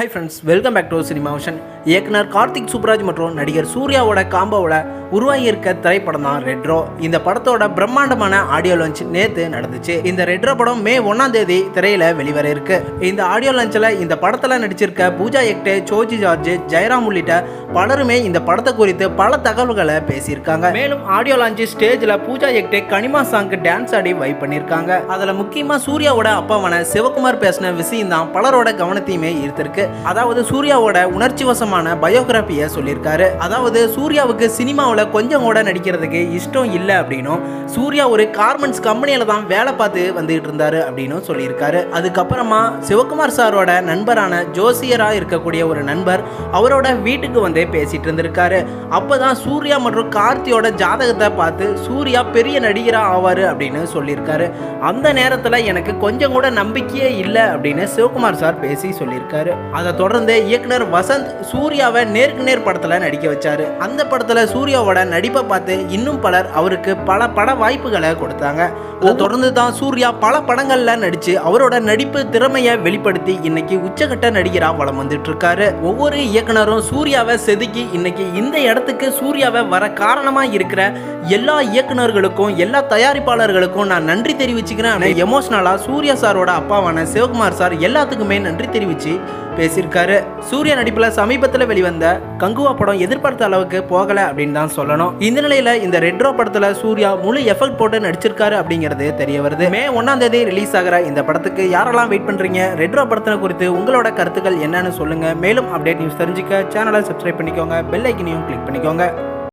High friends, welcome back to cinema vision. இயக்குனர் கார்த்திக் சுப்ராஜ் மற்றும் நடிகர் சூர்யாவோட காம்போவோட உருவாகியிருக்க திரைப்படம் தான் ரெட்ரோ. இந்த படத்தோட பிரம்மாண்டமான ஆடியோ லான்ச் நேற்று நடந்துச்சு. இந்த ரெட்ரோ படம் மே 1ஆம் தேதி திரையில வெளிவர இருக்கு. இந்த ஆடியோ லான்ச்ல இந்த படத்துல நடிச்சிருக்க பூஜா ஹெக்டே, ஜோஜி ஜார்ஜ், ஜெயராம் உள்ளிட்ட பலருமே இந்த படத்தை குறித்து பல தகவல்களை பேசியிருக்காங்க. மேலும் ஆடியோ லான்ச் ஸ்டேஜ்ல பூஜா ஹெக்டே கனிமா சாங்க்கு டான்ஸ் ஆடி வைப் பண்ணியிருக்காங்க. அதுல முக்கியமா சூர்யாவோட அப்பாவான சிவகுமார் பேசின விஷயம் தான் பலரோட கவனத்தையுமே ஈர்த்திருக்கு. அதாவது சூர்யாவோட உணர்ச்சி வசமான பயோகிராபியை சொல்லியிருக்காரு. அதாவது சூர்யாவுக்கு சினிமாவில் கொஞ்சம் கூட நடிக்கிறதுக்கு இஷ்டம் இல்லை அப்படின்னும், சூர்யா ஒரு கார்மெண்ட்ஸ் கம்பெனியில தான் வேலை பார்த்து வந்துகிட்டு இருந்தாரு அப்படின்னு சொல்லியிருக்காரு. அதுக்கப்புறமா சிவகுமார் சாரோட நண்பரான ஜோசியரா இருக்கக்கூடிய ஒரு நண்பர் அவரோட வீட்டுக்கு வந்து பேசிட்டு இருந்திருக்காரு. அப்பதான் சூர்யா மற்றும் கார்த்தியோட ஜாதகத்தை பார்த்து சூர்யா பெரிய நடிகரா ஆவாரு அப்படின்னு சொல்லியிருக்காரு. அந்த நேரத்தில் எனக்கு கொஞ்சம் கூட நம்பிக்கையே இல்லை அப்படின்னு சிவகுமார் சார் பேசி சொல்லியிருக்காரு. அதை தொடர்ந்து இயக்குனர் வசந்த் சூர்யாவை நேருக்கு நேர் படத்துல நடிக்க வச்சாரு. அந்த படத்துல சூர்யாவோட நடிப்பை பார்த்து இன்னும் பலர் அவருக்கு பல பட வாய்ப்புகளை கொடுத்தாங்க. அதை தொடர்ந்து தான் சூர்யா பல படங்கள்ல நடிச்சு அவரோட நடிப்பு திறமையை வெளிப்படுத்தி இன்னைக்கு உச்சகட்ட நடிகரா வலம் வந்துட்டு இருக்காரு. ஒவ்வொரு இயக்குனரும் சூர்யாவை செதுக்கி இன்னைக்கு இந்த இடத்துக்கு சூர்யாவை வர காரணமா இருக்கிற எல்லா இயக்குனர்களுக்கும் எல்லா தயாரிப்பாளர்களுக்கும் நான் நன்றி தெரிவிச்சுக்கிறேன். எமோஷனலா சூர்யா சாரோட அப்பாவான சிவகுமார் சார் எல்லாத்துக்குமே நன்றி தெரிவிச்சு பேசியிருக்காரு. சூர்யா நடிப்புல சமீபத்தில் வெளிவந்த கங்குவா படம் எதிர்பார்த்த அளவுக்கு போகல அப்படின்னு தான் சொல்லணும். இந்த நிலையில இந்த ரெட்ரோ படத்துல சூர்யா முழு எஃபெக்ட் போட்டு நடிச்சிருக்காரு அப்படிங்கிறது தெரிய வருது. மே 1ஆம் தேதி ரிலீஸ் ஆகிற இந்த படத்துக்கு யாரெல்லாம் வெயிட் பண்றீங்க? ரெட்ரோ படத்தின குறித்து உங்களோட கருத்துக்கள் என்னன்னு சொல்லுங்க. மேலும் அப்டேட் நியூஸ் தெரிஞ்சுக்க சேனலை சப்ஸ்கிரைப் பண்ணிக்கோங்க, பெல் ஐக்கனையும் கிளிக் பண்ணிக்கோங்க.